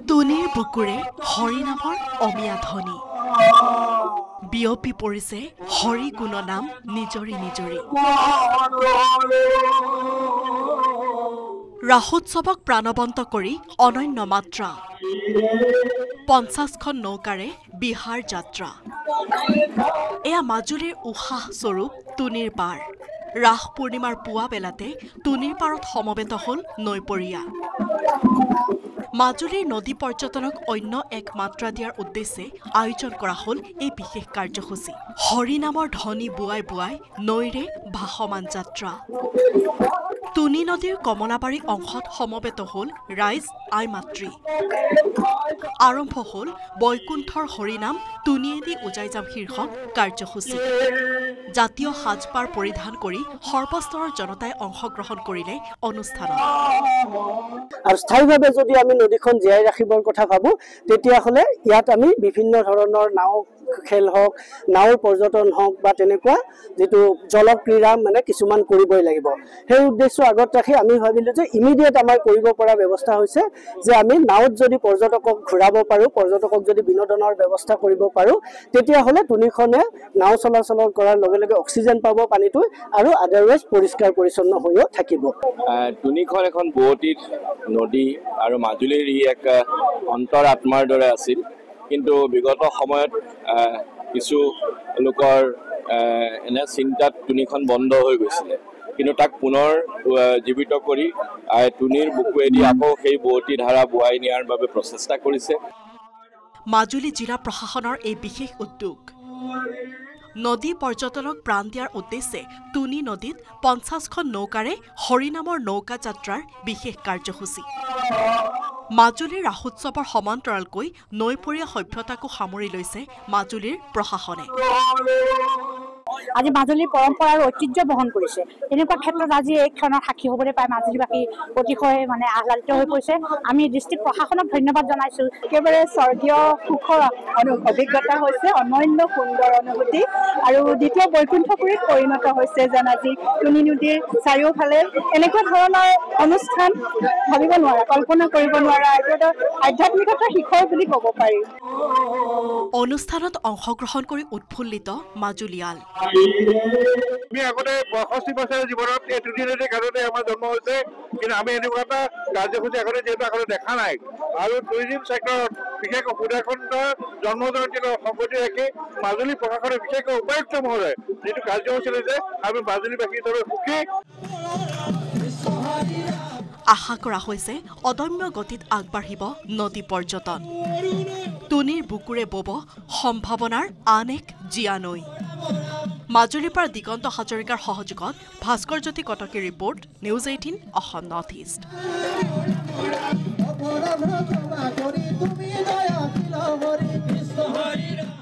তুনিৰ বুকুৰে হৰি নামৰ অমিয়া ধ্বনি বিয়পি পৰিছে হৰি গুণ নাম নিজৰি নিজৰি ৰাসোৎসৱক প্ৰাণৱন্ত কৰি অনন্য মাত্ৰা 50খন নৌকাৰে বিহাৰ যাত্ৰা এয়া মাজুলীৰ উশাহ স্বৰূপ তুনিৰ পাৰ ৰাস পূৰ্ণিমাৰ পুৱা বেলাতে তুনিৰ পাৰত সমবেত হল নৈপৰীয়া মাজুলীৰ নদী পৰ্যটনক অন্য এক মাত্ৰা দিয়াৰ উদ্দেশ্যে আয়োজন কৰা হল এই বিশেষ কাৰ্যসূচী হৰি নামৰ ধ্বনি বুৱাই বুৱাই নৈৰে ভাসমান যাত্ৰা তুনি নদীৰ কমলাবাৰী অংশত সমবেত হল ৰাইজ আই মাতৃ আৰম্ভ হল বৈকুণ্ঠৰ হৰিনাম তুনিয়েদি উজাই যাম শীৰ্ষক কাৰ্যসূচী জাতীয় সাজপাৰ পৰিধান কৰি সৰ্বস্তৰৰ জনতাই অংশগ্ৰহণ কৰিলে অনুষ্ঠানত আৰু স্থায়ীভাৱে যদি আমি নদীখন জীয়াই ৰাখিবৰ কথা ভাবো তেতিয়াহলে ইয়াত আমি বিভিন্ন ধৰণৰ নাও খেল হওক নাওৰ পৰ্যটন হওক বা তেনেকুৱা যেটো জলক্ৰীড়া মানে কিছুমান কৰিবই লাগিব সেই উদ্দেশ্য আগত ৰাখি আমি ভাবিলো যে ইমিডিয়েট আমাৰ কৰিব পৰা ব্যৱস্থা হৈছে যে আমি নাওত যদি পৰ্যটকক ঘূৰাব পাৰো পৰ্যটকক যদি বিনোদনৰ ব্যৱস্থা কৰিব পাৰো তেতিয়াহলে তুনিখনে নাও চলাচলৰ কৰাৰ লগে লগে অক্সিজেন পাব পানীটো আৰু আদাৰৱাইজ পৰিষ্কাৰ পৰিচ্ছন্ন হৈও থাকিব তুনিখন এখন বুৱতীৰ নদী আৰু মাজুলীৰ ই এক অন্তৰ আত্মাৰ দৰে আছিল কিন্তু বিগত সময়ত কিছু লোকৰ এনে চিন্তাত তুনিখন বন্ধ হৈ গৈছিলে কিন্তু তাক পুনৰ জীৱিত কৰি তুনিৰ বুকুৱেদি আকৌ সেই বুৱতী ধাৰা বুৱাই নিয়াৰ বাবে প্ৰচেষ্টা কৰিছে মাজুলী জিলা প্ৰশাসনৰ এই বিশেষ উদ্যোগ নদী পৰ্যটনক প্ৰাণ দিয়াৰ উদ্দেশ্যে তুনি নদীত 50খন নৌকাৰে হৰিনামৰ নৌকা যাত্ৰাৰ বিশেষ কাৰ্যসূচী মাজুলীৰ ৰাসোৎসৱৰ সমান্তৰালকৈ নৈপৰীয়া সভ্যতাকো সামৰি লৈছে মাজুলীৰ প্ৰশাসনে আজি মাজুলীৰ পৰম্পৰা আৰু ঐতিহ্য বহন কৰিছে এনেকুৱা ক্ষেত্ৰত আজি এই ক্ষণৰ সাক্ষী হ'বলৈ পাই মাজুলীবাসী অতিশয় মানে আহ্লাদিত হৈ পৰিছে আমি ডিষ্ট্ৰিক্ট প্ৰশাসনক ধন্যবাদ জনাইছো একেবাৰে স্বৰ্গীয় সুখৰ অভিজ্ঞতা হৈছে অনন্য সুন্দৰ অনুভূতি আৰু দ্বিতীয় বৈকুণ্ঠপুৰীত পৰিণত হৈছে যেন আজি তুনি নদীৰ চাৰিওফালে এনেকুৱা ধৰণৰ অনুষ্ঠান ভাবিব নোৱাৰা কল্পনা কৰিব নোৱাৰা এটা আধ্যাত্মিকতাৰ শিখৰ বুলি ক'ব পাৰি অনুষ্ঠানত অংশগ্ৰহণ কৰি উৎফুল্লিত মাজুলীয়াল আমি আগতে 65 বছৰৰ জীৱনত এই তুনি নদীৰ কাষতে আমাৰ জন্ম হৈছে কিন্তু আমি এনেকুৱা এটা কাৰ্যসূচী আগতে যিহেতু আগতে দেখা নাই আৰু টুৰিজিম চেক্টৰত বিশেষ সুদৰ্শন জন্মজয়ন্তী সম্পত্তি ৰাখি মাজুলী প্ৰশাসনে বিশেষকৈ উপায়ুক্ত মহোদয় যিটো কাৰ্যসূচী লৈছে আমি মাজুলীবাসী হিচাপে সুখী আশা কৰা হৈছে অদম্য গতিত আগবাঢ়িব নদী পৰ্যটন তুনিৰ বুকুৰে বব সম্ভাৱনাৰ আন এক জীয়া নৈ মাজুলীৰ পৰা দিগন্ত হাজৰিকাৰ সহযোগত Bhaskar Jyoti Kataki report news 18 Assam north east